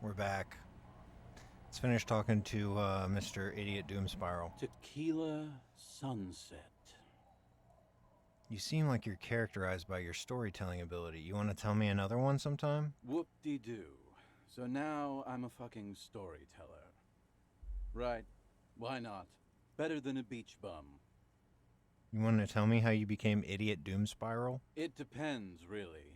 We're back. Let's finish talking to Mr. Idiot Doom Spiral. Tequila Sunset. You seem like you're characterized by your storytelling ability. You want to tell me another one sometime? Whoop-de-doo. So now I'm a fucking storyteller. Right. Why not? Better than a beach bum. You want to tell me how you became Idiot Doom Spiral? It depends, really.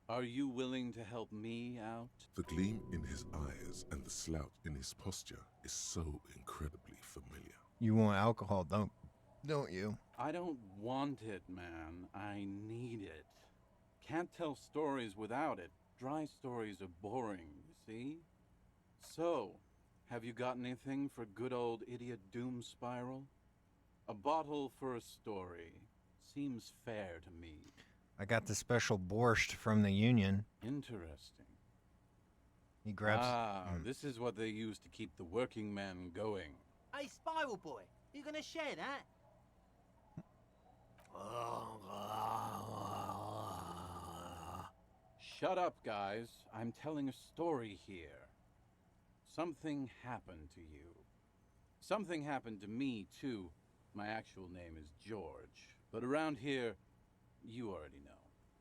Are you willing to help me out? The gleam in his eyes and the slouch in his posture is so incredibly familiar. You want alcohol, don't you? I don't want it, man. I need it. Can't tell stories without it. Dry stories are boring, you see? So, have you got anything for good old Idiot Doom Spiral? A bottle for a story. Seems fair to me. I got the special borscht from the Union. Interesting. He grabs... This is what they use to keep the working man going. Hey, Spiral Boy, you gonna share that? Shut up, guys. I'm telling a story here. Something happened to you. Something happened to me, too. My actual name is George. But around here, you already know.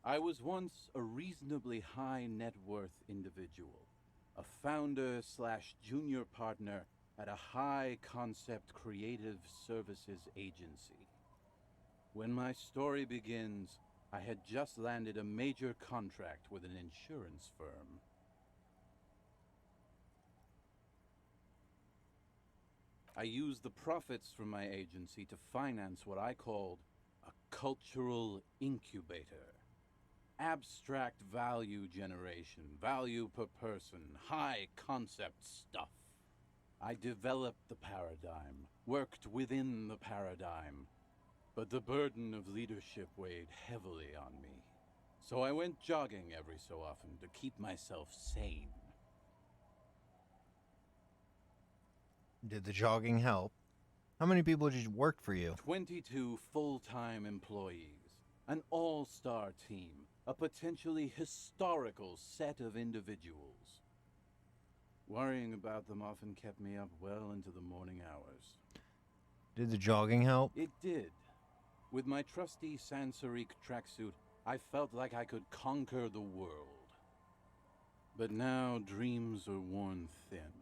I was once a reasonably high net worth individual. A founder/junior partner at a high concept creative services agency. When my story begins, I had just landed a major contract with an insurance firm. I used the profits from my agency to finance what I called a cultural incubator. Abstract value generation, value per person, high concept stuff. I developed the paradigm, worked within the paradigm, but the burden of leadership weighed heavily on me. So I went jogging every so often to keep myself sane. Did the jogging help? How many people just worked for you? 22 full-time employees, an all-star team, a potentially historical set of individuals. Worrying about them often kept me up well into the morning hours. Did the jogging help? It did. With my trusty Sansarique tracksuit, I felt like I could conquer the world. But now dreams are worn thin,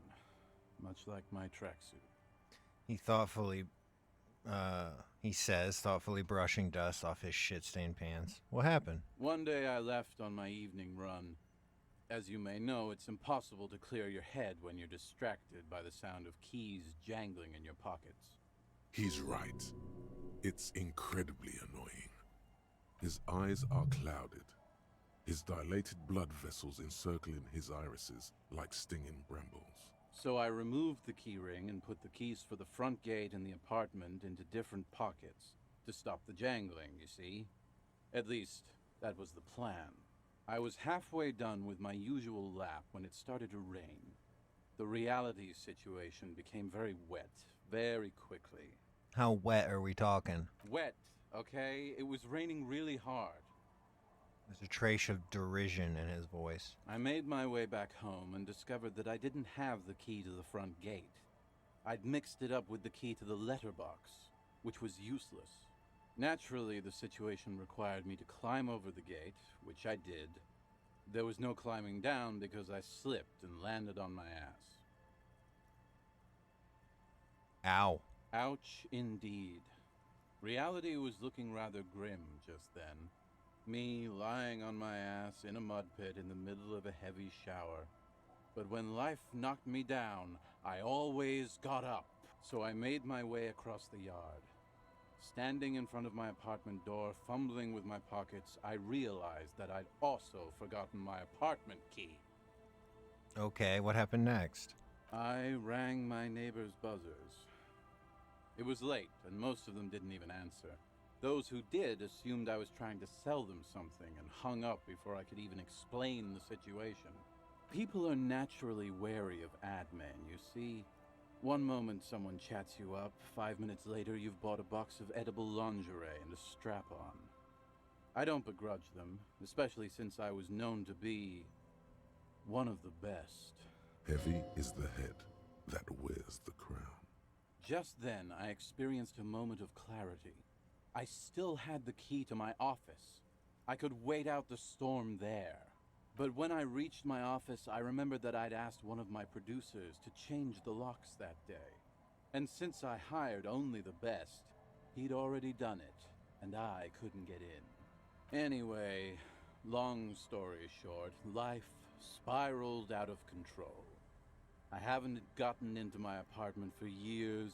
much like my tracksuit. He says, thoughtfully brushing dust off his shit-stained pants. What happened? One day I left on my evening run. As you may know, it's impossible to clear your head when you're distracted by the sound of keys jangling in your pockets. He's right. It's incredibly annoying. His eyes are clouded, his dilated blood vessels encircling his irises like stinging brambles. So I removed the keyring and put the keys for the front gate and the apartment into different pockets to stop the jangling, you see? At least, that was the plan. I was halfway done with my usual lap when it started to rain. The reality situation became very wet, very quickly. How wet are we talking? Wet, okay? It was raining really hard. There's a trace of derision in his voice. I made my way back home and discovered that I didn't have the key to the front gate. I'd mixed it up with the key to the letterbox, which was useless. Naturally, the situation required me to climb over the gate, which I did. There was no climbing down because I slipped and landed on my ass. Ow. Ouch, indeed. Reality was looking rather grim just then. Me lying on my ass in a mud pit in the middle of a heavy shower. But when life knocked me down, I always got up. So I made my way across the yard. Standing in front of my apartment door, fumbling with my pockets, I realized that I'd also forgotten my apartment key. Okay, what happened next? I rang my neighbor's buzzers. It was late, and most of them didn't even answer. Those who did assumed I was trying to sell them something and hung up before I could even explain the situation. People are naturally wary of ad men, you see. One moment someone chats you up, 5 minutes later you've bought a box of edible lingerie and a strap-on. I don't begrudge them, especially since I was known to be one of the best. Heavy is the head that wears the crown. Just then, I experienced a moment of clarity. I still had the key to my office. I could wait out the storm there. But when I reached my office, I remembered that I'd asked one of my producers to change the locks that day. And since I hired only the best, he'd already done it, and I couldn't get in. Anyway, long story short, life spiraled out of control. I haven't gotten into my apartment for years,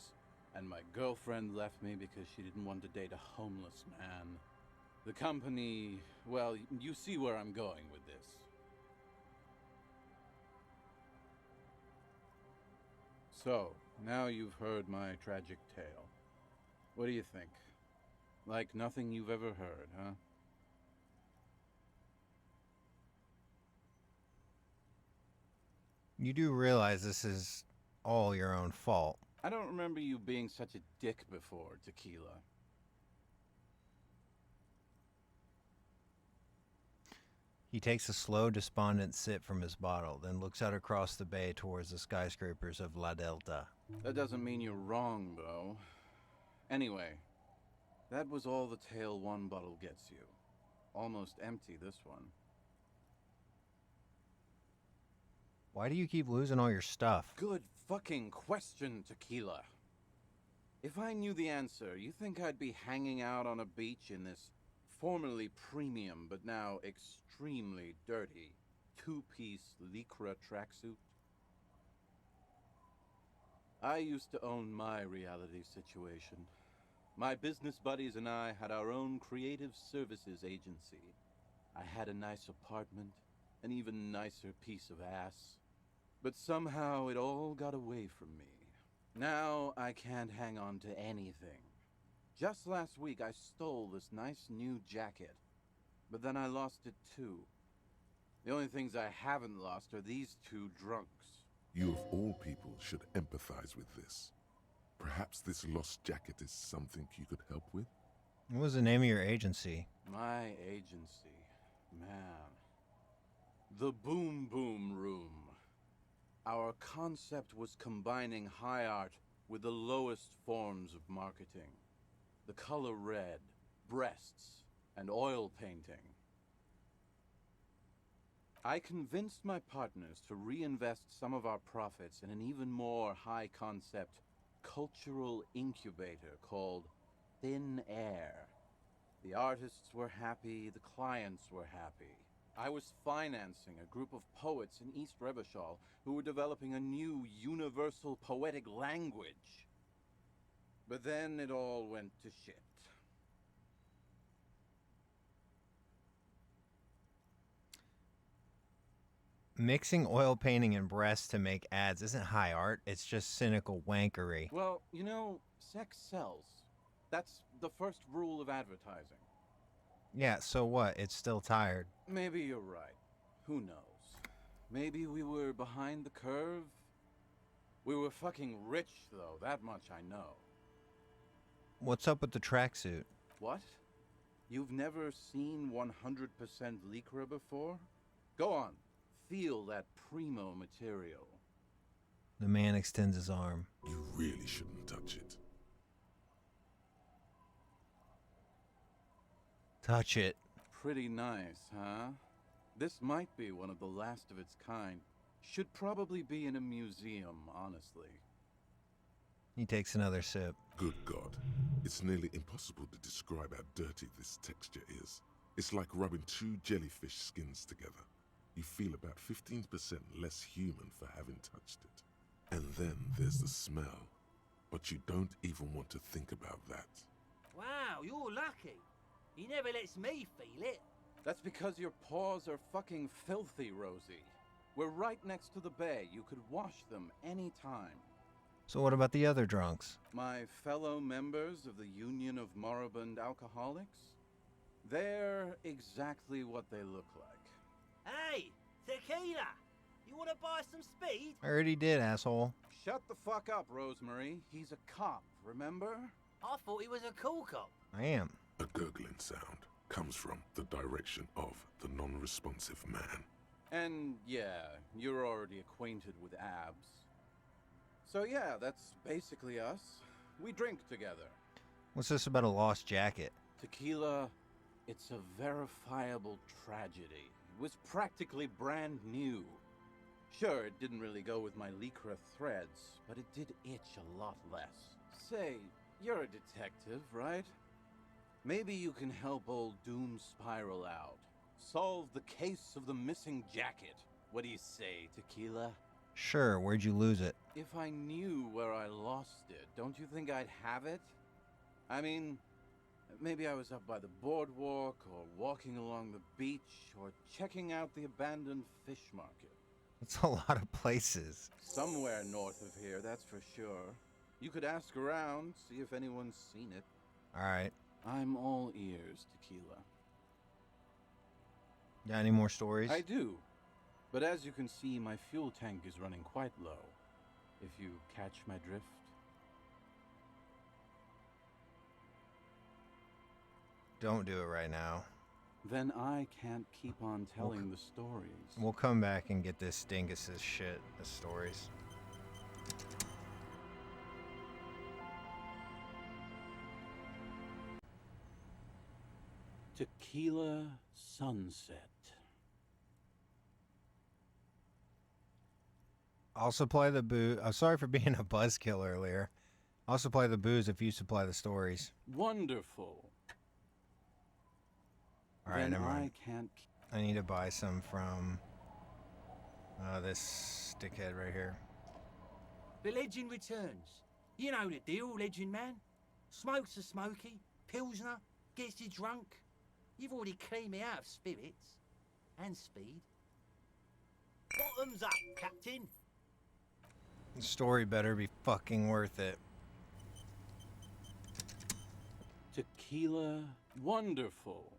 and my girlfriend left me because she didn't want to date a homeless man. The company, well, you see where I'm going with this. So, now you've heard my tragic tale. What do you think? Like nothing you've ever heard, huh? You do realize this is all your own fault. I don't remember you being such a dick before, Tequila. He takes a slow, despondent sip from his bottle, then looks out across the bay towards the skyscrapers of La Delta. That doesn't mean you're wrong, though. Anyway, that was all the tale one bottle gets you. Almost empty, this one. Why do you keep losing all your stuff? Good fucking question, Tequila. If I knew the answer, you think I'd be hanging out on a beach in this formerly premium but now extremely dirty two-piece lycra tracksuit? I used to own my reality situation. My business buddies and I had our own creative services agency. I had a nice apartment, an even nicer piece of ass. But somehow it all got away from me. Now I can't hang on to anything. Just last week I stole this nice new jacket, but then I lost it too. The only things I haven't lost are these two drunks. You of all people should empathize with this. Perhaps this lost jacket is something you could help with? What was the name of your agency? My agency, man. The Boom Boom Room. Our concept was combining high art with the lowest forms of marketing. The color red, breasts, and oil painting. I convinced my partners to reinvest some of our profits in an even more high-concept cultural incubator called Thin Air. The artists were happy, the clients were happy. I was financing a group of poets in East Revachol who were developing a new universal poetic language. But then it all went to shit. Mixing oil painting and breasts to make ads isn't high art, it's just cynical wankery. Well, you know, sex sells. That's the first rule of advertising. Yeah, so what? It's still tired. Maybe you're right. Who knows? Maybe we were behind the curve? We were fucking rich, though. That much I know. What's up with the tracksuit? What? You've never seen 100% lycra before? Go on. Feel that primo material. The man extends his arm. You really shouldn't touch it. Touch it. Pretty nice, huh? This might be one of the last of its kind. Should probably be in a museum, honestly. He takes another sip. Good God. It's nearly impossible to describe how dirty this texture is. It's like rubbing two jellyfish skins together. You feel about 15% less human for having touched it. And then there's the smell. But you don't even want to think about that. Wow, you're lucky. He never lets me feel it. That's because your paws are fucking filthy, Rosie. We're right next to the bay. You could wash them any time. So what about the other drunks? My fellow members of the Union of Moribund Alcoholics? They're exactly what they look like. Hey, Tequila! You want to buy some speed? I already did, asshole. Shut the fuck up, Rosemary. He's a cop, remember? I thought he was a cool cop. I am. A gurgling sound comes from the direction of the non-responsive man. And yeah, you're already acquainted with abs. So yeah, that's basically us. We drink together. What's this about a lost jacket? Tequila, it's a verifiable tragedy. It was practically brand new. Sure, it didn't really go with my lycra threads, but it did itch a lot less. Say, you're a detective, right? Maybe you can help old Doom Spiral out. Solve the case of the missing jacket. What do you say, Tequila? Sure, where'd you lose it? If I knew where I lost it, don't you think I'd have it? I mean, maybe I was up by the boardwalk, or walking along the beach, or checking out the abandoned fish market. That's a lot of places. Somewhere north of here, that's for sure. You could ask around, see if anyone's seen it. Alright. I'm all ears, Tequila. Got any more stories? I do. But as you can see, my fuel tank is running quite low. If you catch my drift. Don't do it right now. Then I can't keep on telling the stories. We'll come back and get this Dingus's shit, the stories. Tequila Sunset. I'll supply the booze. I'm sorry for being a buzzkill earlier. I'll supply the booze if you supply the stories. Wonderful. Alright, Then never mind. I can't. I need to buy some from this dickhead right here. The legend returns. You know the deal, legend man. Smokes a smoky, pilsner, gets you drunk. You've already cleaned me out of spirits. And speed. Bottoms up, Captain. The story better be fucking worth it. Tequila. Wonderful.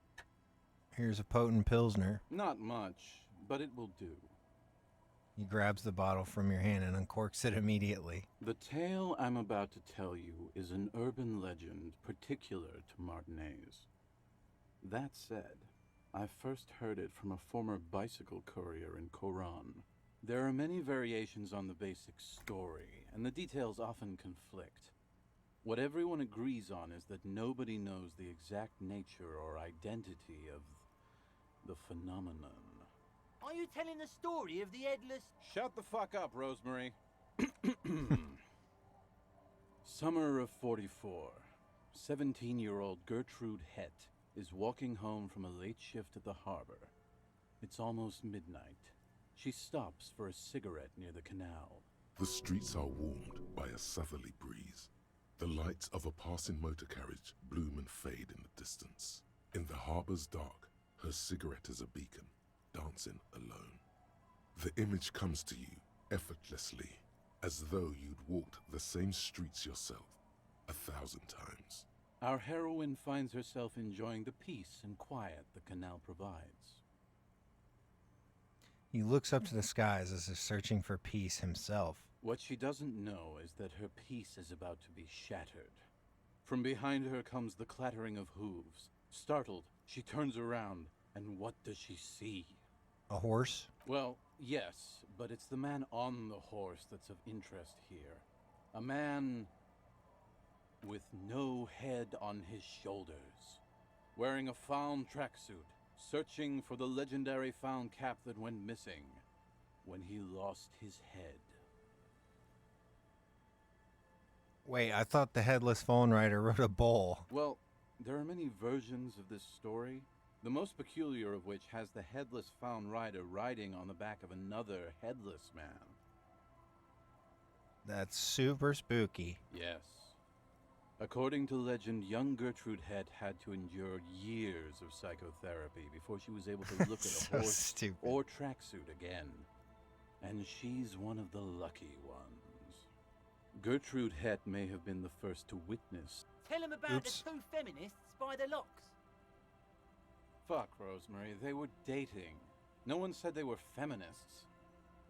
Here's a potent pilsner. Not much, but it will do. He grabs the bottle from your hand and uncorks it immediately. The tale I'm about to tell you is an urban legend particular to Martinez. That said, I first heard it from a former bicycle courier in Coran. There are many variations on the basic story, and the details often conflict. What everyone agrees on is that nobody knows the exact nature or identity of the phenomenon. Are you telling the story of the headless... Shut the fuck up, Rosemary. Summer of 44. 17-year-old Gertrude Het is walking home from a late shift at the harbor. It's almost midnight. She stops for a cigarette near the canal. The streets are warmed by a southerly breeze. The lights of a passing motor carriage bloom and fade in the distance. In the harbor's dark, her cigarette is a beacon, dancing alone. The image comes to you effortlessly, as though you'd walked the same streets yourself 1,000 times. Our heroine finds herself enjoying the peace and quiet the canal provides. He looks up to the skies as if searching for peace himself. What she doesn't know is that her peace is about to be shattered. From behind her comes the clattering of hooves. Startled, she turns around, and what does she see? A horse? Well, yes, but it's the man on the horse that's of interest here. A man with no head on his shoulders, wearing a found tracksuit, searching for the legendary found cap that went missing when he lost his head. Wait, I thought the headless phone rider rode a bull. Well, there are many versions of this story, the most peculiar of which has the headless found rider riding on the back of another headless man. That's super spooky. Yes. According to legend, young Gertrude Het had to endure years of psychotherapy before she was able to look at a So horse stupid. or tracksuit again. And she's one of the lucky ones. Gertrude Het may have been the first to witness. Tell him about Oops. the two feminists by the locks. Fuck, Rosemary, they were dating. No one said they were feminists.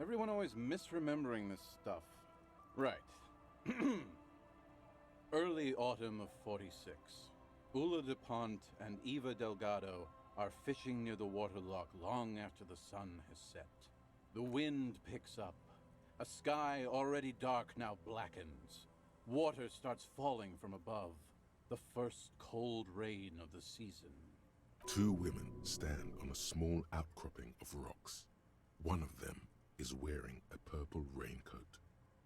Everyone always misremembering this stuff. Right. Early autumn of 46. Ula DuPont and Eva Delgado are fishing near the waterlock long after the sun has set. The wind picks up. A sky already dark now blackens. Water starts falling from above. The first cold rain of the season. Two women stand on a small outcropping of rocks. One of them is wearing a purple raincoat.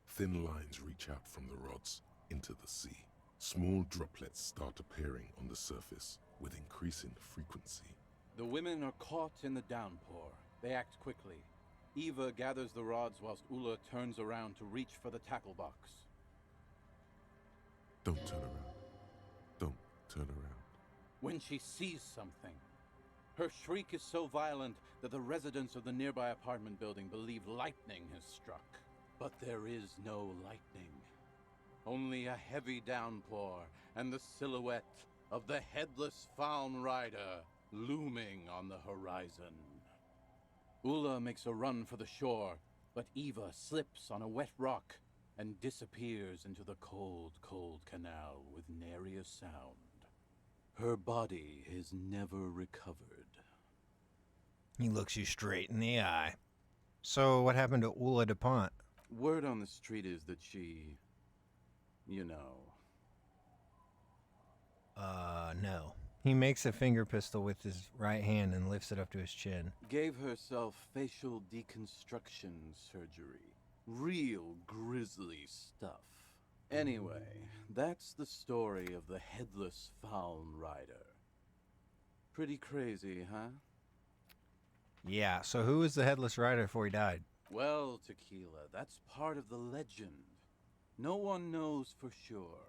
Thin lines reach out from the rods into the sea. Small droplets start appearing on the surface with increasing frequency. The women are caught in the downpour. They act quickly. Eva gathers the rods whilst Ula turns around to reach for the tackle box. Don't turn around. Don't turn around. When she sees something, her shriek is so violent that the residents of the nearby apartment building believe lightning has struck. But there is no lightning. Only a heavy downpour and the silhouette of the headless Faun Rider looming on the horizon. Ula makes a run for the shore, but Eva slips on a wet rock and disappears into the cold, cold canal with nary a sound. Her body is never recovered. He looks you straight in the eye. So what happened to Ula DuPont? Word on the street is that she, you know. No. He makes a finger pistol with his right hand and lifts it up to his chin. Gave herself facial deconstruction surgery. Real grisly stuff. Anyway, that's the story of the headless Faun Rider. Pretty crazy, huh? Yeah, so who was the headless rider before he died? Well, Tequila, that's part of the legend. No one knows for sure.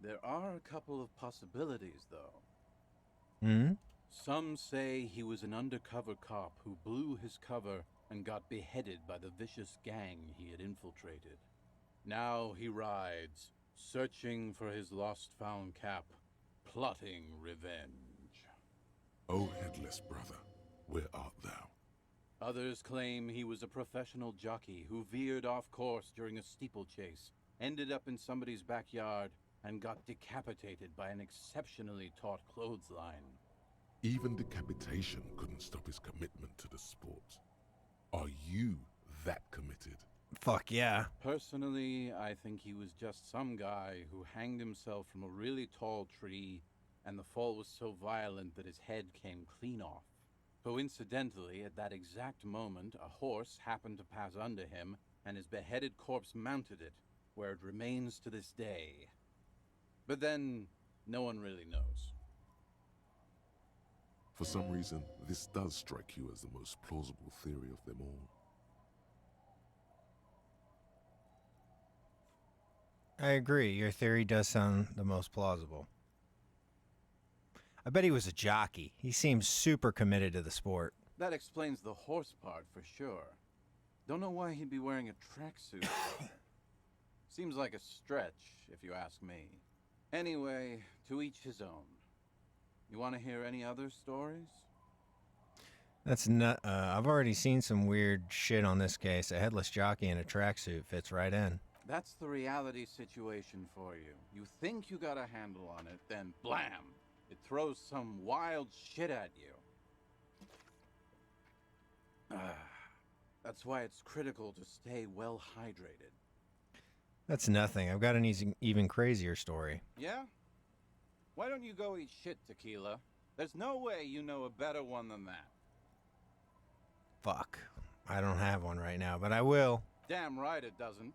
There are a couple of possibilities, though. Hmm? Some say he was an undercover cop who blew his cover and got beheaded by the vicious gang he had infiltrated. Now he rides, searching for his lost found cap, plotting revenge. O headless brother, where art thou? Others claim he was a professional jockey who veered off course during a steeplechase, ended up in somebody's backyard, and got decapitated by an exceptionally taut clothesline. Even decapitation couldn't stop his commitment to the sport. Are you that committed? Fuck yeah. Personally, I think he was just some guy who hanged himself from a really tall tree, and the fall was so violent that his head came clean off. Coincidentally, at that exact moment, a horse happened to pass under him, and his beheaded corpse mounted it, where it remains to this day. But then, no one really knows. For some reason, this does strike you as the most plausible theory of them all. I agree. Your theory does sound the most plausible. I bet he was a jockey. He seems super committed to the sport. That explains the horse part for sure. Don't know why he'd be wearing a tracksuit, though. Seems like a stretch, if you ask me. Anyway, to each his own. You want to hear any other stories? That's not. I've already seen some weird shit on this case. A headless jockey in a tracksuit fits right in. That's the reality situation for you. You think you got a handle on it, then blam! It throws some wild shit at you. That's why it's critical to stay well hydrated. That's nothing. I've got an even crazier story. Yeah? Why don't you go eat shit, Tequila? There's no way you know a better one than that. Fuck. I don't have one right now, but I will. Damn right it doesn't.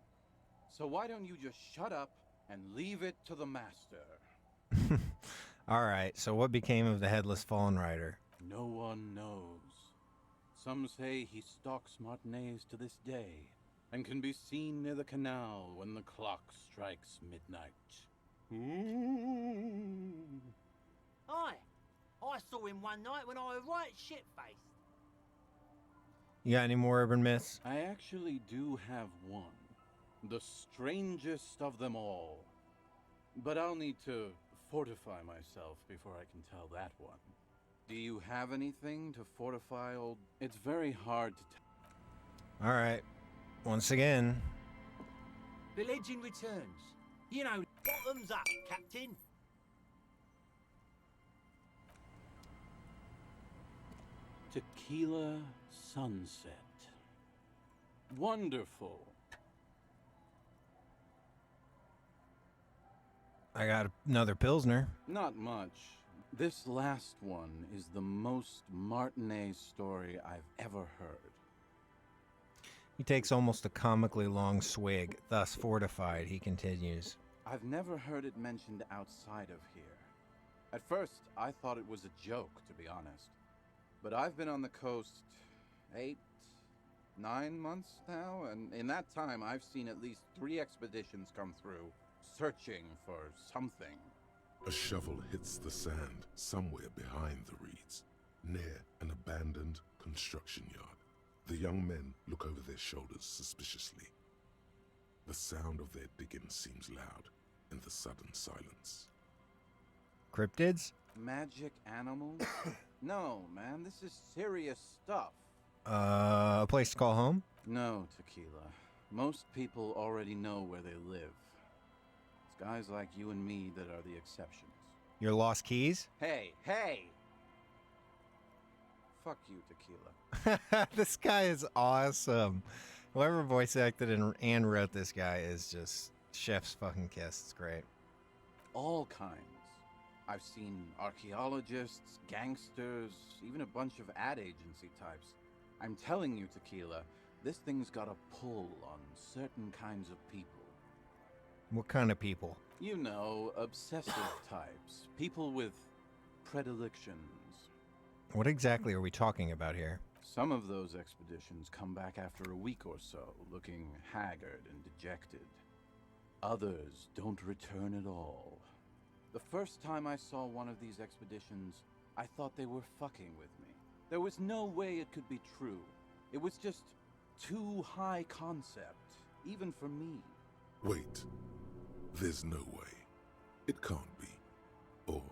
So why don't you just shut up and leave it to the master? Alright, so what became of the headless fallen rider? No one knows. Some say he stalks Martinez to this day, and can be seen near the canal when the clock strikes midnight. Aye, I saw him one night when I was right shit-faced. You got any more urban myths? I actually do have one. The strangest of them all. But I'll need to fortify myself before I can tell that one. Do you have anything to fortify old... It's very hard to tell. Alright. Once again. The legend returns. You know, bottoms up, Captain. Tequila sunset. Wonderful. I got another Pilsner. Not much. This last one is the most Martinet story I've ever heard. He takes almost a comically long swig. Thus fortified, he continues. I've never heard it mentioned outside of here. At first, I thought it was a joke, to be honest. But I've been on the coast 8, 9 months now, and in that time, I've seen at least 3 expeditions come through, searching for something. A shovel hits the sand somewhere behind the reeds, near an abandoned construction yard. The young men look over their shoulders suspiciously. The sound of their digging seems loud in the sudden silence. Cryptids? Magic animals? No, man, this is serious stuff. A place to call home? No, Tequila. Most people already know where they live. It's guys like you and me that are the exceptions. Your lost keys? Hey, hey! Fuck you, Tequila. This guy is awesome. Whoever voice acted and wrote this guy is just chef's fucking kiss. It's great. All kinds. I've seen archaeologists, gangsters, even a bunch of ad agency types. I'm telling you, Tequila, this thing's got a pull on certain kinds of people. What kind of people? You know, obsessive types. People with predilections. What exactly are we talking about here? Some of those expeditions come back after a week or so, looking haggard and dejected. Others don't return at all. The first time I saw one of these expeditions, I thought they were fucking with me. There was no way it could be true. It was just too high concept, even for me. Wait, there's no way. It can't be. Or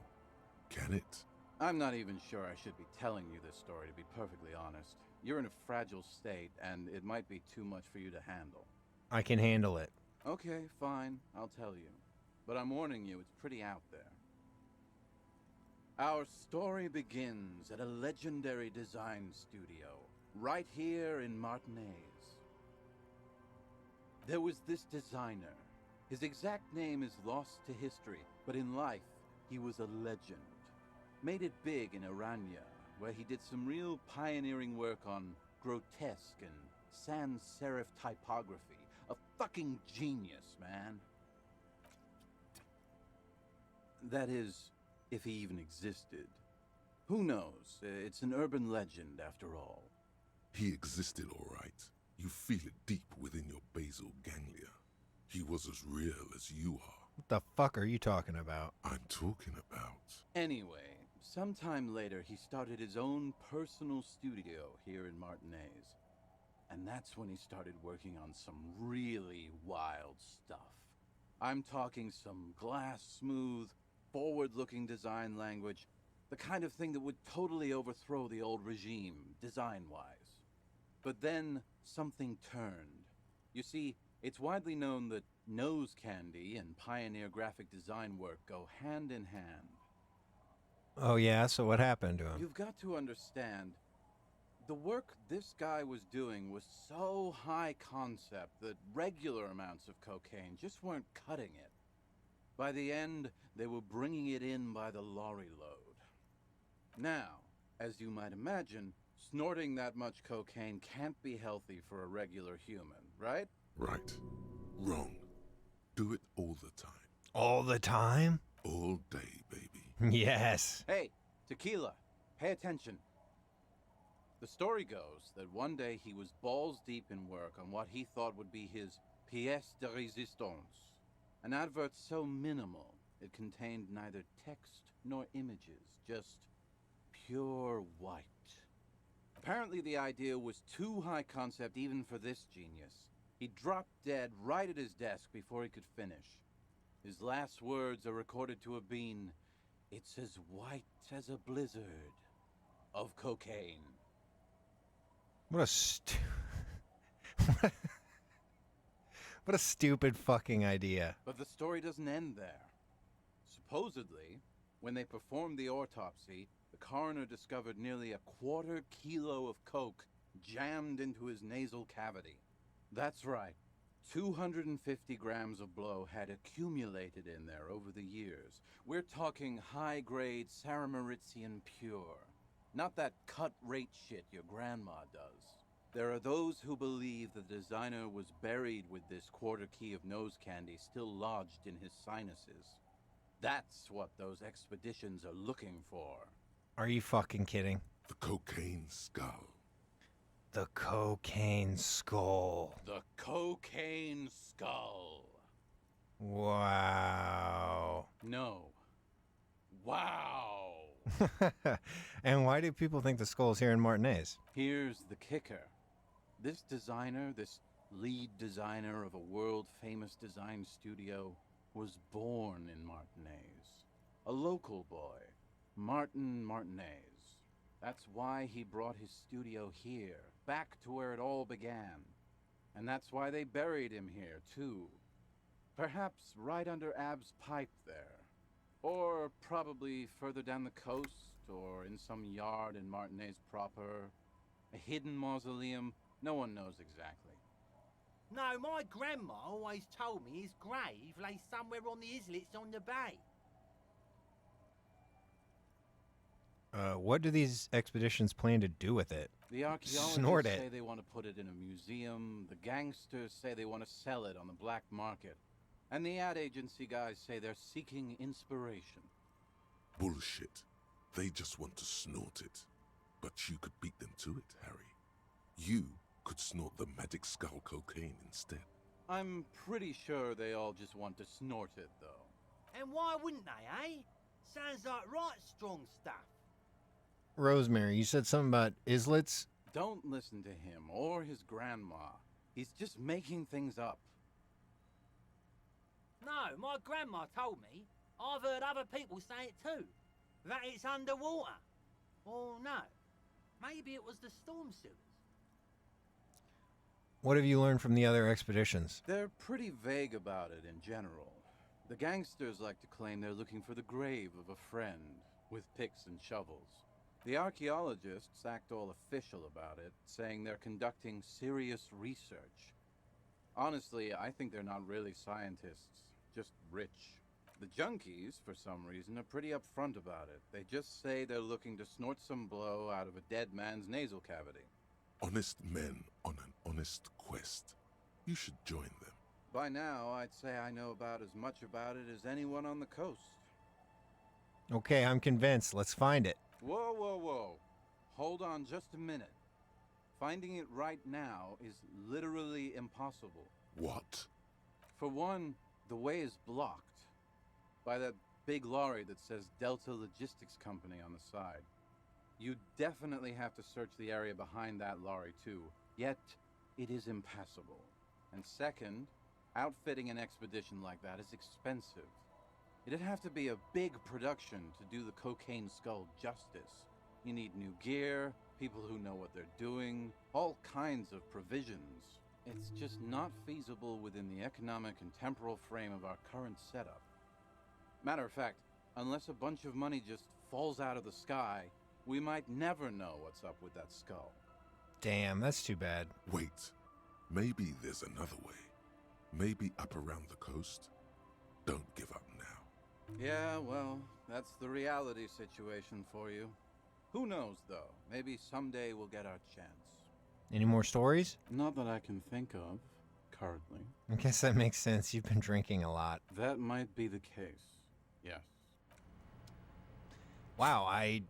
can it? I'm not even sure I should be telling you this story, to be perfectly honest. You're in a fragile state, and it might be too much for you to handle. I can handle it. Okay, fine, I'll tell you. But I'm warning you, it's pretty out there. Our story begins at a legendary design studio, right here in Martinez. There was this designer. His exact name is lost to history, but in life, he was a legend. Made it big in Aranya, where he did some real pioneering work on grotesque and sans serif typography. A fucking genius, man. That is, if he even existed. Who knows? It's an urban legend, after all. He existed, all right. You feel it deep within your basal ganglia. He was as real as you are. What the fuck are you talking about? I'm talking about... Anyway, sometime later he started his own personal studio here in Martinez. And that's when he started working on some really wild stuff. I'm talking some glass-smooth, forward-looking design language, the kind of thing that would totally overthrow the old regime, design-wise. But then, something turned. You see, it's widely known that nose candy and pioneer graphic design work go hand in hand. Oh yeah, so what happened to him? You've got to understand, the work this guy was doing was so high concept that regular amounts of cocaine just weren't cutting it. By the end, they were bringing it in by the lorry load. Now, as you might imagine, snorting that much cocaine can't be healthy for a regular human, right? Right. Wrong. Do it all the time. All the time? All day, baby. Yes. Hey, Tequila, pay attention. The story goes that one day he was balls deep in work on what he thought would be his pièce de résistance. An advert so minimal, it contained neither text nor images, just pure white. Apparently the idea was too high concept even for this genius. He dropped dead right at his desk before he could finish. His last words are recorded to have been, "It's as white as a blizzard of cocaine." What a what a stupid fucking idea. But the story doesn't end there. Supposedly, when they performed the autopsy, the coroner discovered nearly a quarter kilo of coke jammed into his nasal cavity. That's right. 250 grams of blow had accumulated in there over the years. We're talking high-grade Saramaritsian pure. Not that cut-rate shit your grandma does. There are those who believe the designer was buried with this quarter key of nose candy still lodged in his sinuses. That's what those expeditions are looking for. Are you fucking kidding? The cocaine skull. The cocaine skull. The cocaine skull. Wow. No. Wow. And why do people think the skull's here in Martinez? Here's the kicker. This designer, this lead designer of a world-famous design studio, was born in Martinez. A local boy, Martin Martinez. That's why he brought his studio here, back to where it all began. And that's why they buried him here, too. Perhaps right under Ab's pipe there. Or probably further down the coast, or in some yard in Martinez proper. A hidden mausoleum, no one knows exactly. No, my grandma always told me his grave lay somewhere on the islets on the bay. What do these expeditions plan to do with it? The archaeologists Snort it. say they want to put it in a museum. The gangsters say they want to sell it on the black market. And the ad agency guys say they're seeking inspiration. Bullshit. They just want to snort it. But you could beat them to it, Harry. You could snort the magic skull cocaine instead. I'm pretty sure they all just want to snort it, though. And why wouldn't they, eh? Sounds like right strong stuff. Rosemary, you said something about islets? Don't listen to him or his grandma. He's just making things up. No, my grandma told me. I've heard other people say it too. That it's underwater. Or no, maybe it was the storm sewers. What have you learned from the other expeditions? They're pretty vague about it in general. The gangsters like to claim they're looking for the grave of a friend, with picks and shovels. The archaeologists act all official about it, saying they're conducting serious research. Honestly, I think they're not really scientists, just rich. The junkies, for some reason, are pretty upfront about it. They just say they're looking to snort some blow out of a dead man's nasal cavity. Honest men on an honest quest. You should join them. By now, I'd say I know about as much about it as anyone on the coast. Okay, I'm convinced. Let's find it. Whoa, whoa, whoa. Hold on just a minute. Finding it right now is literally impossible. What? For one, the way is blocked by that big lorry that says Delta Logistics Company on the side. You definitely have to search the area behind that lorry too, yet it is impassable. And second, outfitting an expedition like that is expensive. It'd have to be a big production to do the cocaine skull justice. You need new gear, people who know what they're doing, all kinds of provisions. It's just not feasible within the economic and temporal frame of our current setup. Matter of fact, unless a bunch of money just falls out of the sky, we might never know what's up with that skull. Damn, that's too bad. Wait. Maybe there's another way. Maybe up around the coast. Don't give up now. Yeah, well, that's the reality situation for you. Who knows, though? Maybe someday we'll get our chance. Any more stories? Not that I can think of, currently. I guess that makes sense. You've been drinking a lot. That might be the case, yes. Wow, I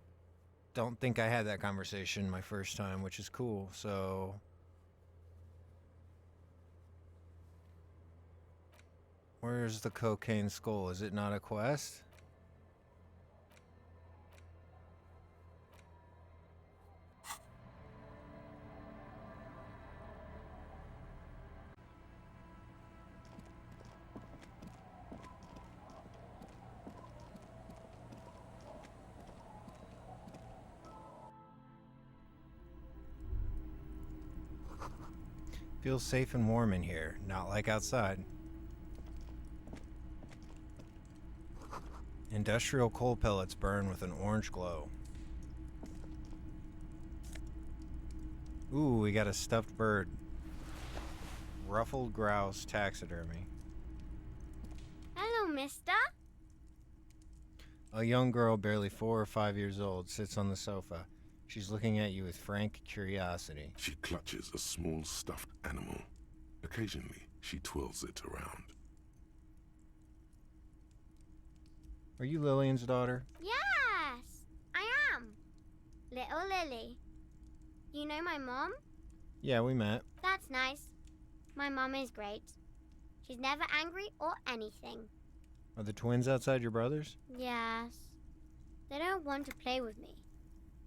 don't think I had that conversation my first time, which is cool. So where's the cocaine skull? Is it not a quest? Feels safe and warm in here, not like outside. Industrial coal pellets burn with an orange glow. Ooh, we got a stuffed bird. Ruffled grouse taxidermy. Hello, mister. A young girl, barely 4 or 5 years old, sits on the sofa. She's looking at you with frank curiosity. She clutches a small stuffed animal. Occasionally, she twirls it around. Are you Lillian's daughter? Yes, I am. Little Lily. You know my mom? Yeah, we met. That's nice. My mom is great. She's never angry or anything. Are the twins outside your brothers? Yes. They don't want to play with me.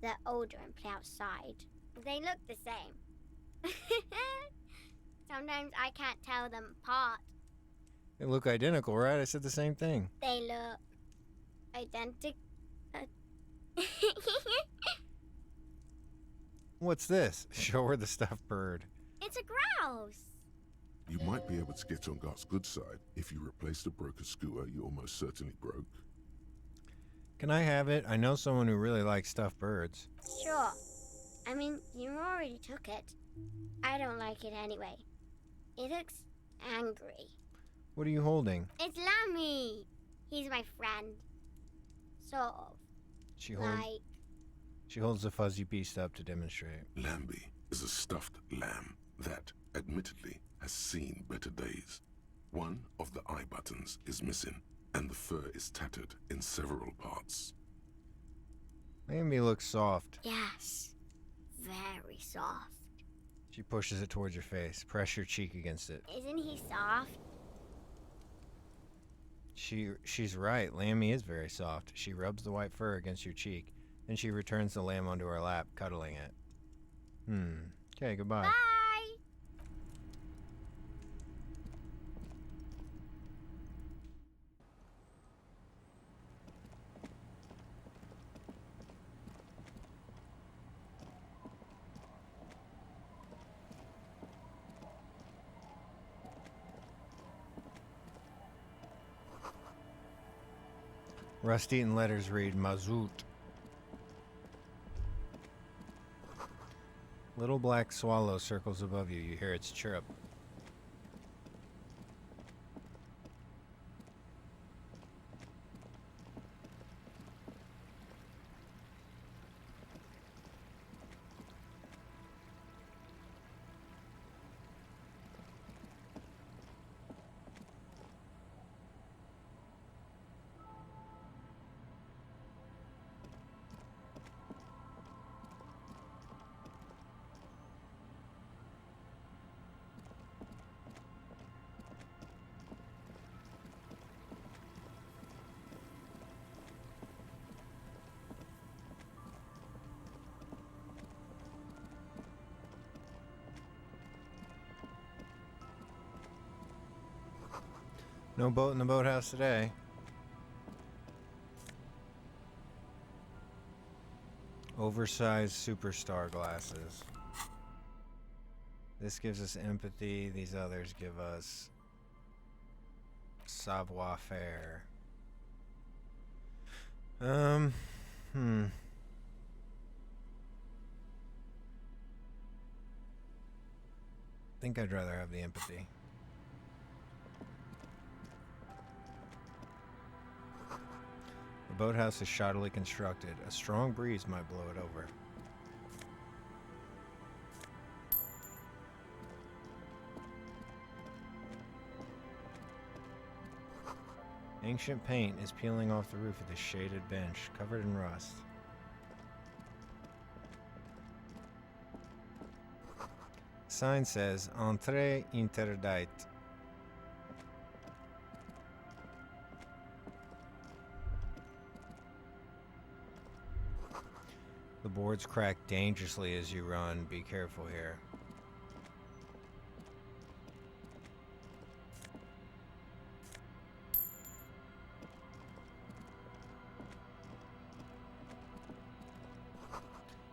They're older and play outside. They look the same. Sometimes I can't tell them apart. They look identical, right? I said the same thing. They look identical. What's this? Show her the stuffed bird. It's a grouse. You might be able to get on Gart's good side if you replace the broken scooter you almost certainly broke. Can I have it? I know someone who really likes stuffed birds. Sure. I mean, you already took it. I don't like it anyway. It looks angry. What are you holding? It's Lammy. He's my friend. Sort of. She holds the fuzzy beast up to demonstrate. Lambie is a stuffed lamb that, admittedly, has seen better days. One of the eye buttons is missing, and the fur is tattered in several parts. Amy looks soft. Yes. Very soft. She pushes it towards your face. Press your cheek against it. Isn't he soft? She's right. Lammy is very soft. She rubs the white fur against your cheek. Then she returns the lamb onto her lap, cuddling it. Okay, goodbye. Bye. Rust-eaten letters read Mazout. Little black swallow circles above you. You hear its chirp. No boat in the boathouse today. Oversized superstar glasses. This gives us empathy. These others give us savoir-faire. Think I'd rather have the empathy. The boathouse is shoddily constructed. A strong breeze might blow it over. Ancient paint is peeling off the roof of this shaded bench, covered in rust. Sign says, Entrée interdite. The boards crack dangerously as you run. Be careful here.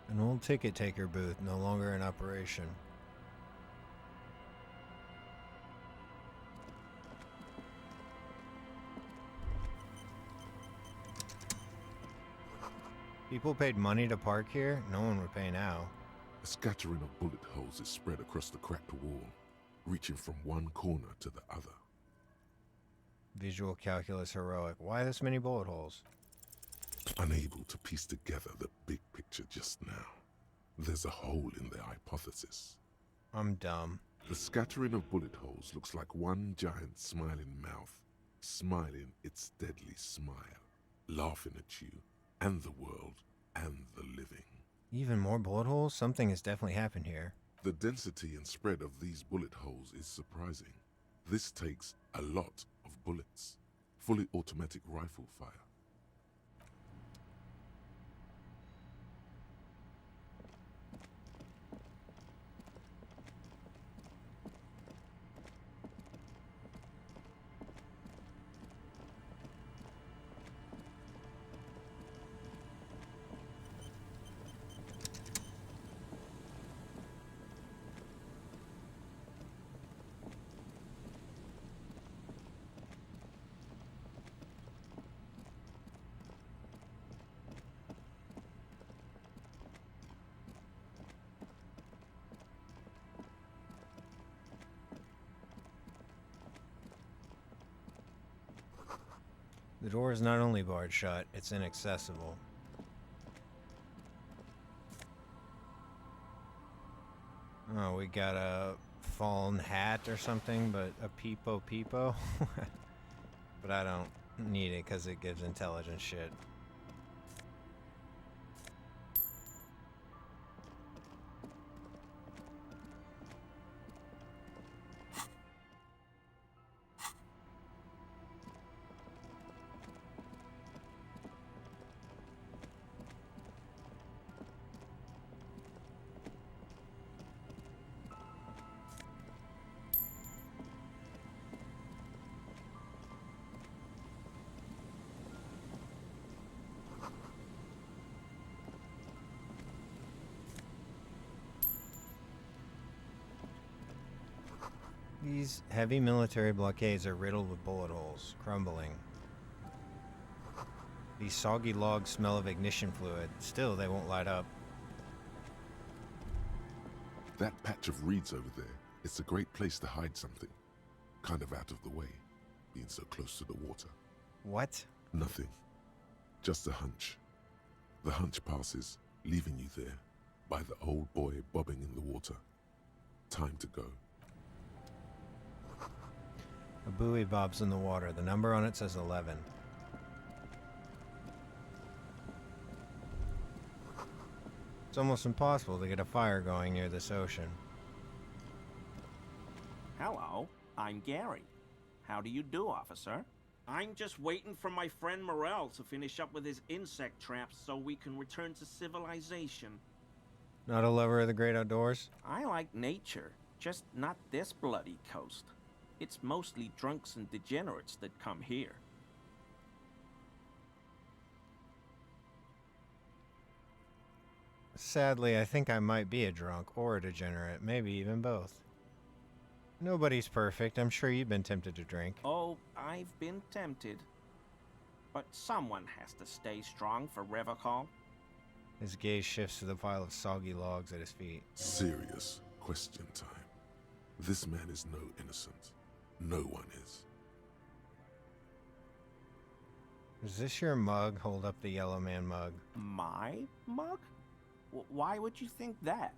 An old ticket taker booth, no longer in operation. People paid money to park here? No one would pay now. A scattering of bullet holes is spread across the cracked wall, reaching from one corner to the other. Visual calculus heroic. Why this many bullet holes? Unable to piece together the big picture just now. There's a hole in their hypothesis. I'm dumb. The scattering of bullet holes looks like one giant smiling mouth, smiling its deadly smile, laughing at you and the world and the living. Even more bullet holes? Something has definitely happened here. The density and spread of these bullet holes is surprising. This takes a lot of bullets. Fully automatic rifle fire. The door is not only barred shut, it's inaccessible. Oh, we got a fallen hat or something, but a peepo peepo. But I don't need it because it gives intelligence shit. These heavy military blockades are riddled with bullet holes, crumbling. These soggy logs smell of ignition fluid. Still, they won't light up. That patch of reeds over there, it's a great place to hide something. Kind of out of the way, being so close to the water. What? Nothing. Just a hunch. The hunch passes, leaving you there, by the old boy bobbing in the water. Time to go. A buoy bobs in the water. The number on it says 11. It's almost impossible to get a fire going near this ocean. Hello, I'm Gary. How do you do, officer? I'm just waiting for my friend Morel to finish up with his insect traps so we can return to civilization. Not a lover of the great outdoors? I like nature, just not this bloody coast. It's mostly drunks and degenerates that come here. Sadly, I think I might be a drunk or a degenerate, maybe even both. Nobody's perfect. I'm sure you've been tempted to drink. Oh, I've been tempted. But someone has to stay strong for Revocall. His gaze shifts to the pile of soggy logs at his feet. Serious question time. This man is no innocent. No one is. Is this your mug? Hold up the yellow man mug. My mug? Why would you think that?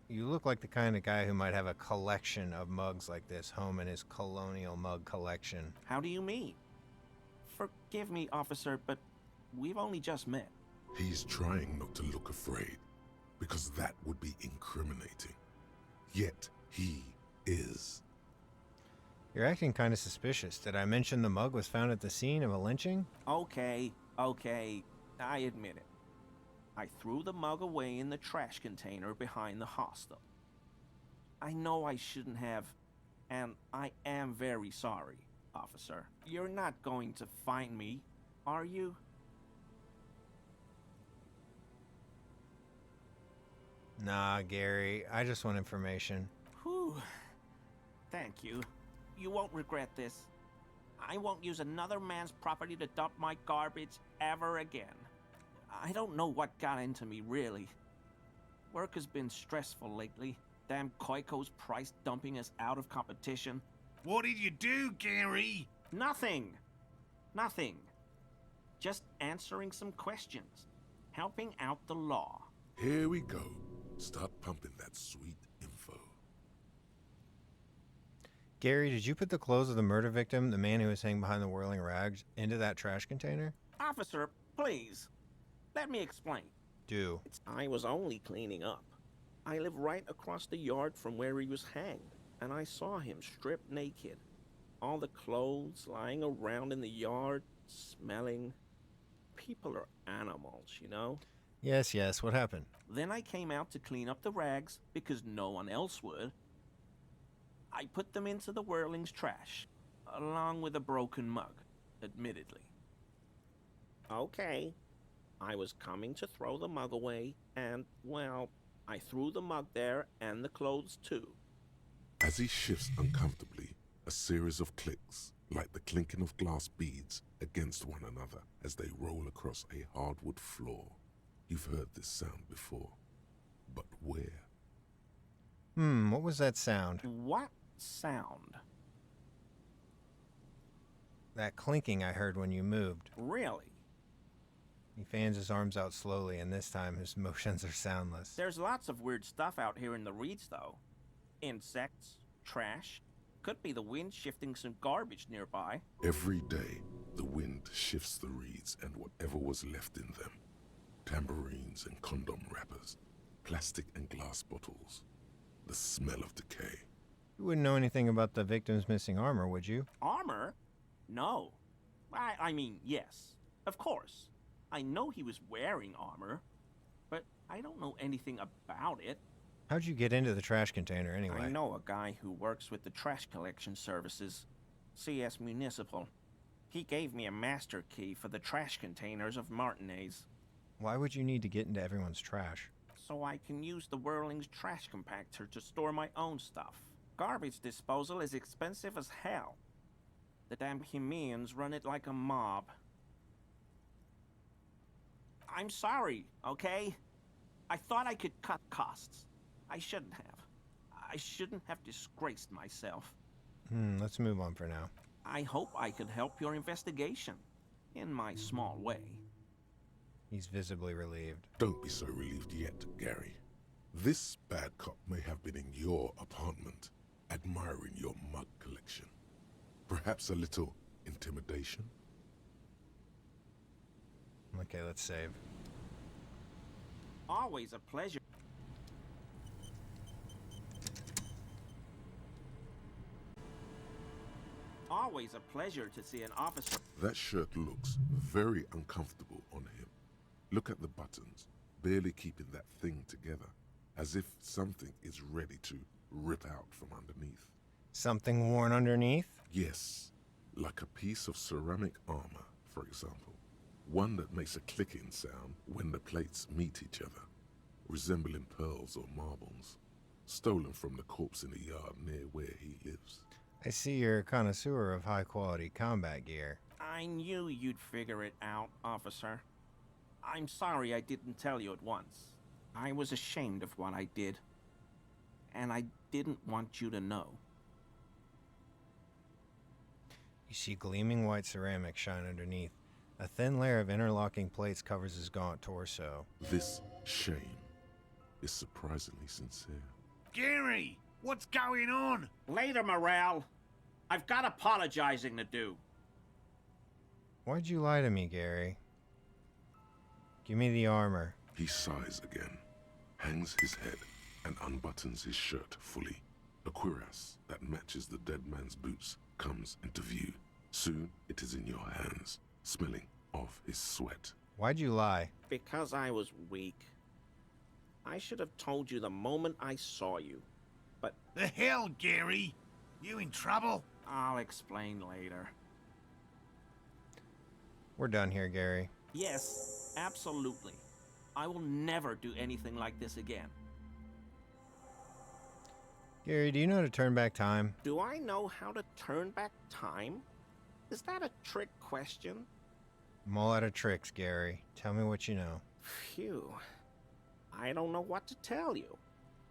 You look like the kind of guy who might have a collection of mugs like this home in his colonial mug collection. How do you mean? Forgive me, officer, but we've only just met. He's trying not to look afraid, because that would be incriminating. Yet, he is. You're acting kind of suspicious. Did I mention the mug was found at the scene of a lynching? Okay, I admit it. I threw the mug away in the trash container behind the hostel. I know I shouldn't have, and I am very sorry, officer. You're not going to find me, are you? Nah, Gary. I just want information. Whew. Thank you. You won't regret this. I won't use another man's property to dump my garbage ever again. I don't know what got into me, really. Work has been stressful lately. Damn Koiko's price dumping us out of competition. What did you do, Gary? Nothing. Nothing. Just answering some questions. Helping out the law. Here we go. Start pumping that sweet info. Gary, did you put the clothes of the murder victim, the man who was hanging behind the whirling rags, into that trash container? Officer, please. Let me explain. Do. I was only cleaning up. I live right across the yard from where he was hanged, and I saw him stripped naked. All the clothes lying around in the yard, smelling. People are animals, you know? Yes, yes, what happened? Then I came out to clean up the rags because no one else would. I put them into the Whirling's trash, along with a broken mug, admittedly. Okay. I was coming to throw the mug away, and, well, I threw the mug there and the clothes too. As he shifts uncomfortably, a series of clicks, like the clinking of glass beads against one another as they roll across a hardwood floor. You've heard this sound before, but where? What was that sound? What sound? That clinking I heard when you moved. Really? He fans his arms out slowly, and this time his motions are soundless. There's lots of weird stuff out here in the reeds, though. Insects, trash. Could be the wind shifting some garbage nearby. Every day, the wind shifts the reeds and whatever was left in them. Tambourines and condom wrappers, plastic and glass bottles. The smell of decay. You wouldn't know anything about the victim's missing armor, would you? Armor? No. I mean, yes. Of course. I know he was wearing armor, but I don't know anything about it. How'd you get into the trash container anyway? I know a guy who works with the trash collection services, CS Municipal. He gave me a master key for the trash containers of Martinez. Why would you need to get into everyone's trash? So I can use the Whirling's trash compactor to store my own stuff. Garbage disposal is expensive as hell. The damn Hemians run it like a mob. I'm sorry, okay? I thought I could cut costs. I shouldn't have. I shouldn't have disgraced myself. Let's move on for now. I hope I could help your investigation, in my small way. He's visibly relieved. Don't be so relieved yet, Gary. This bad cop may have been in your apartment, admiring your mug collection. Perhaps a little intimidation? Okay, let's save. Always a pleasure. Always a pleasure to see an officer. That shirt looks very uncomfortable on him. Look at the buttons, barely keeping that thing together, as if something is ready to rip out from underneath. Something worn underneath? Yes, like a piece of ceramic armor, for example. One that makes a clicking sound when the plates meet each other, resembling pearls or marbles, stolen from the corpse in the yard near where he lives. I see you're a connoisseur of high-quality combat gear. I knew you'd figure it out, officer. I'm sorry I didn't tell you at once. I was ashamed of what I did. And I didn't want you to know. You see gleaming white ceramic shine underneath. A thin layer of interlocking plates covers his gaunt torso. This shame is surprisingly sincere. Gary, what's going on? Later, Morale. I've got apologizing to do. Why'd you lie to me, Gary? Give me the armor. He sighs again, hangs his head, and unbuttons his shirt fully. A cuirass that matches the dead man's boots comes into view. Soon it is in your hands, smelling of his sweat. Why'd you lie? Because I was weak. I should have told you the moment I saw you. But The hell, Gary? You in trouble? I'll explain later. We're done here, Gary. Yes, absolutely. I will never do anything like this again. Gary, do you know how to turn back time? Do I know how to turn back time? Is that a trick question? I'm all out of tricks, Gary. Tell me what you know. Phew. I don't know what to tell you.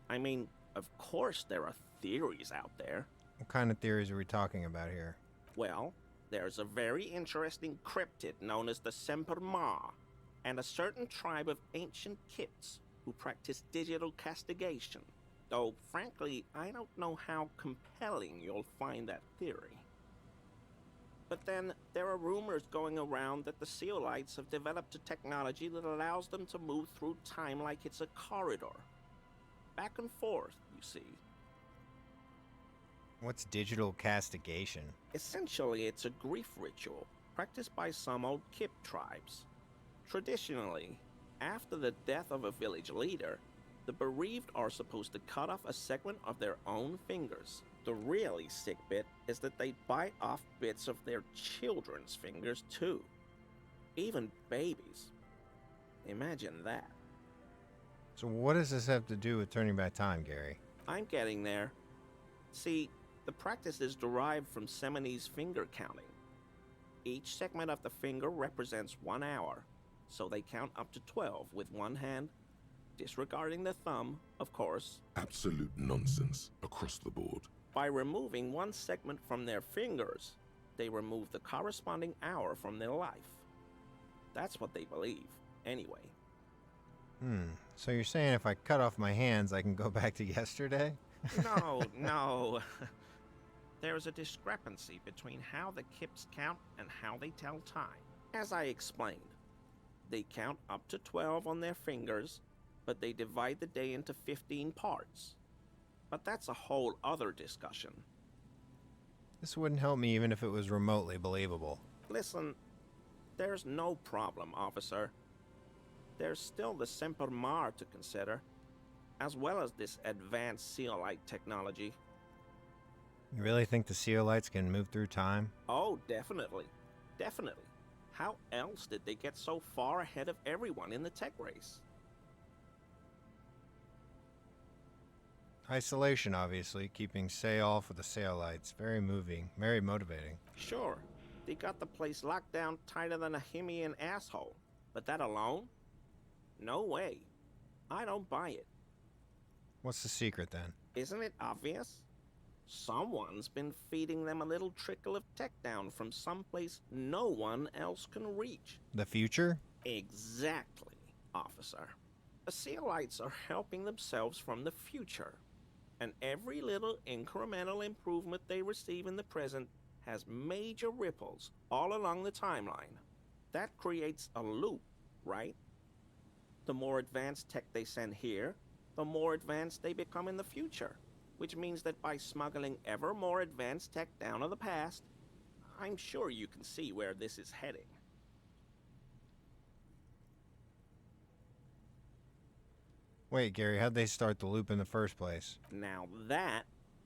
I mean, of course there are theories out there. What kind of theories are we talking about here? Well, there's a very interesting cryptid known as the Semper Ma, and a certain tribe of ancient Kits who practice digital castigation. Though, frankly, I don't know how compelling you'll find that theory. But then, there are rumors going around that the Seolites have developed a technology that allows them to move through time like it's a corridor. Back and forth, you see. What's digital castigation? Essentially, it's a grief ritual practiced by some old Kip tribes. Traditionally, after the death of a village leader, the bereaved are supposed to cut off a segment of their own fingers. The really sick bit is that they bite off bits of their children's fingers too. Even babies. Imagine that. So what does this have to do with turning back time, Gary? I'm getting there. See, the practice is derived from Semini's finger counting. Each segment of the finger represents 1 hour, so they count up to 12 with one hand, disregarding the thumb, of course. Absolute nonsense across the board. By removing one segment from their fingers, they remove the corresponding hour from their life. That's what they believe, anyway. So you're saying if I cut off my hands, I can go back to yesterday? No. There's a discrepancy between how the Kips count and how they tell time. As I explained, they count up to 12 on their fingers, but they divide the day into 15 parts. But that's a whole other discussion. This wouldn't help me even if it was remotely believable. Listen, there's no problem, officer. There's still the Semper Mar to consider, as well as this advanced Seolite technology. You really think the Seolites can move through time? Oh, definitely. Definitely. How else did they get so far ahead of everyone in the tech race? Isolation, obviously, keeping off with the Seolites. Very moving, very motivating. Sure, they got the place locked down tighter than a Himian asshole. But that alone? No way. I don't buy it. What's the secret, then? Isn't it obvious? Someone's been feeding them a little trickle of tech down from someplace no one else can reach. The future? Exactly, officer. The Seolites are helping themselves from the future. And every little incremental improvement they receive in the present has major ripples all along the timeline. That creates a loop, right? The more advanced tech they send here, the more advanced they become in the future. Which means that by smuggling ever more advanced tech down to the past, I'm sure you can see where this is heading. Wait, Gary, how'd they start the loop in the first place? Now that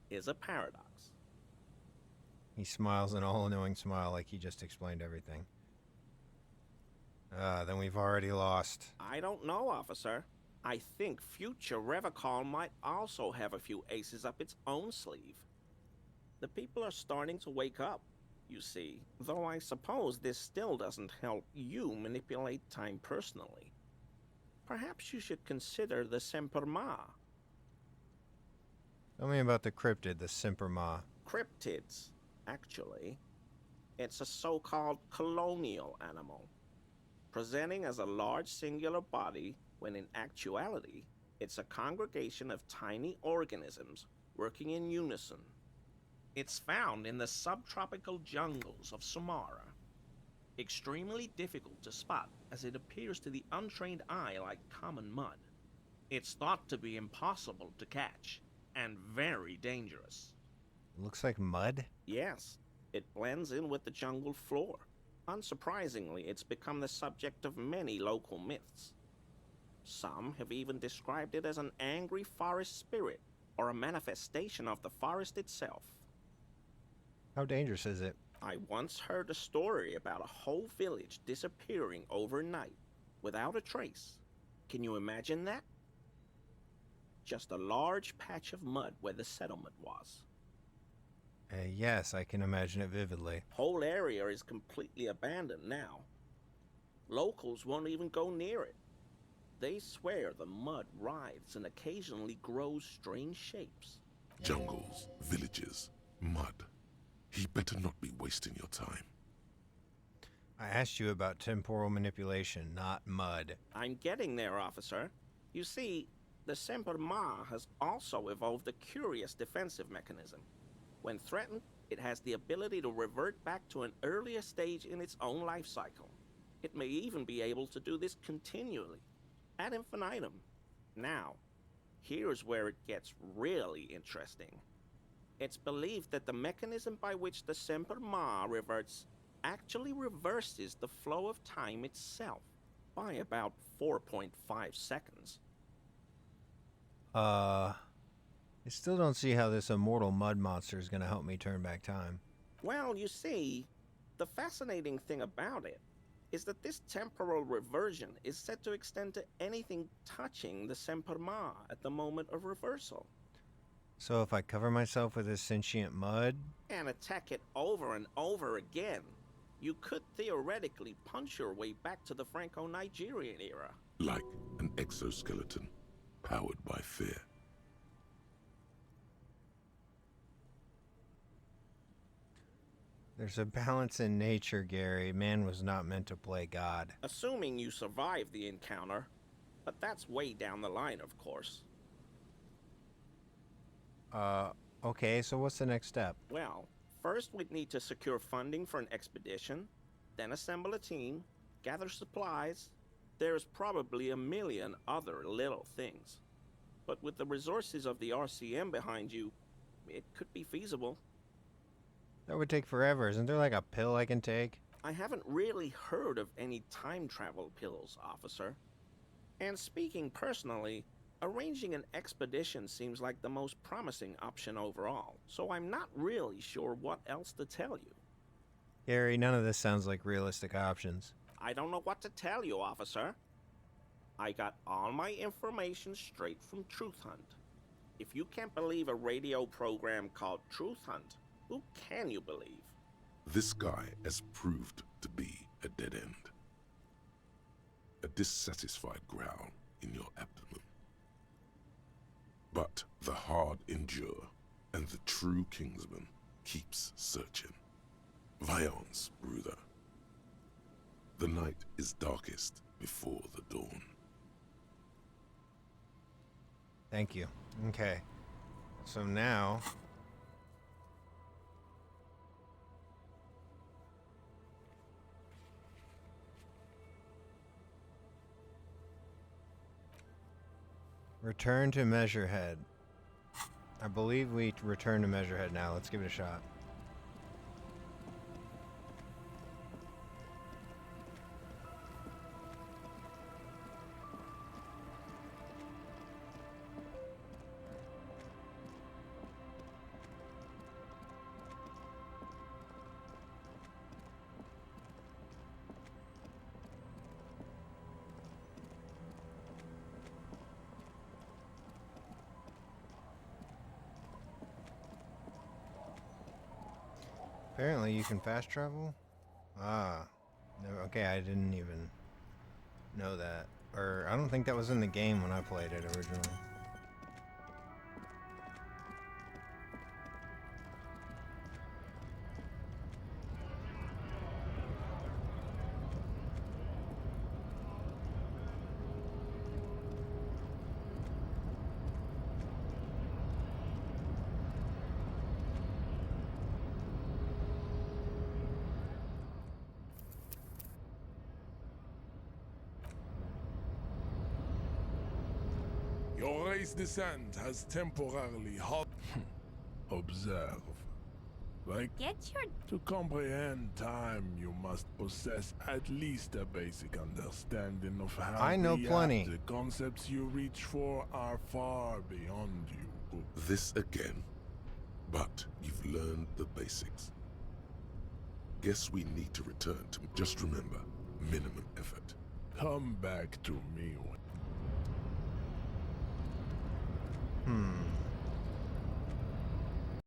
is a paradox. He smiles an all-knowing smile like he just explained everything. Then we've already lost. I don't know, officer. I think future Revacol might also have a few aces up its own sleeve. The people are starting to wake up, you see. Though I suppose this still doesn't help you manipulate time personally. Perhaps you should consider the Semper Ma. Tell me about the cryptid, the Semper Ma. Cryptids, actually. It's a so-called colonial animal, presenting as a large singular body when in actuality, it's a congregation of tiny organisms working in unison. It's found in the subtropical jungles of Sumatra. Extremely difficult to spot as it appears to the untrained eye like common mud. It's thought to be impossible to catch and very dangerous. Looks like mud? Yes, it blends in with the jungle floor. Unsurprisingly, it's become the subject of many local myths. Some have even described it as an angry forest spirit or a manifestation of the forest itself. How dangerous is it? I once heard a story about a whole village disappearing overnight without a trace. Can you imagine that? Just a large patch of mud where the settlement was. Yes, I can imagine it vividly. Whole area is completely abandoned now. Locals won't even go near it. They swear the mud writhes and occasionally grows strange shapes. Jungles, villages, mud. He better not be wasting your time. I asked you about temporal manipulation, not mud. I'm getting there, officer. You see, the Semper Ma has also evolved a curious defensive mechanism. When threatened, it has the ability to revert back to an earlier stage in its own life cycle. It may even be able to do this continually, ad infinitum. Now, here's where it gets really interesting. It's believed that the mechanism by which the Semper Ma reverts actually reverses the flow of time itself by about 4.5 seconds. I still don't see how this immortal mud monster is gonna help me turn back time. Well, you see, the fascinating thing about it is that this temporal reversion is said to extend to anything touching the Semper Ma at the moment of reversal. So if I cover myself with this sentient mud, And attack it over and over again, you could theoretically punch your way back to the Franco-Nigerian era. Like an exoskeleton, powered by fear. there's a balance in nature, Gary. Man was not meant to play God. Assuming you survive the encounter, but that's way down the line, of course. Okay, so what's the next step? Well, first we'd need to secure funding for an expedition, then assemble a team, gather supplies. There's probably a million other little things. But with the resources of the RCM behind you, it could be feasible. That would take forever. Isn't there like a pill I can take? I haven't really heard of any time travel pills, officer. And speaking personally, arranging an expedition seems like the most promising option overall, so I'm not really sure what else to tell you. Gary, none of this sounds like realistic options. I don't know what to tell you, officer. I got all my information straight from Truth Hunt. If you can't believe a radio program called Truth Hunt, who can you believe? This guy has proved to be a dead end. A dissatisfied growl in your abdomen. But the hard endure, and the true Kingsman keeps searching. Violence, Bruder. The night is darkest before the dawn. Thank you. Okay. So now... return to Measurehead. I believe we return to Measurehead now. Let's give it a shot. Apparently you can fast travel? Ah. Okay, I didn't even know that. Or, I don't think that was in the game when I played it originally. Your race descent has temporarily halted. Observe. Like, Get your to comprehend time, you must possess at least a basic understanding of how I know plenty. The concepts you reach for are far beyond you. This again. But you've learned the basics. Guess we need to return to... Just remember, minimum effort. Come back to me when... Hmm.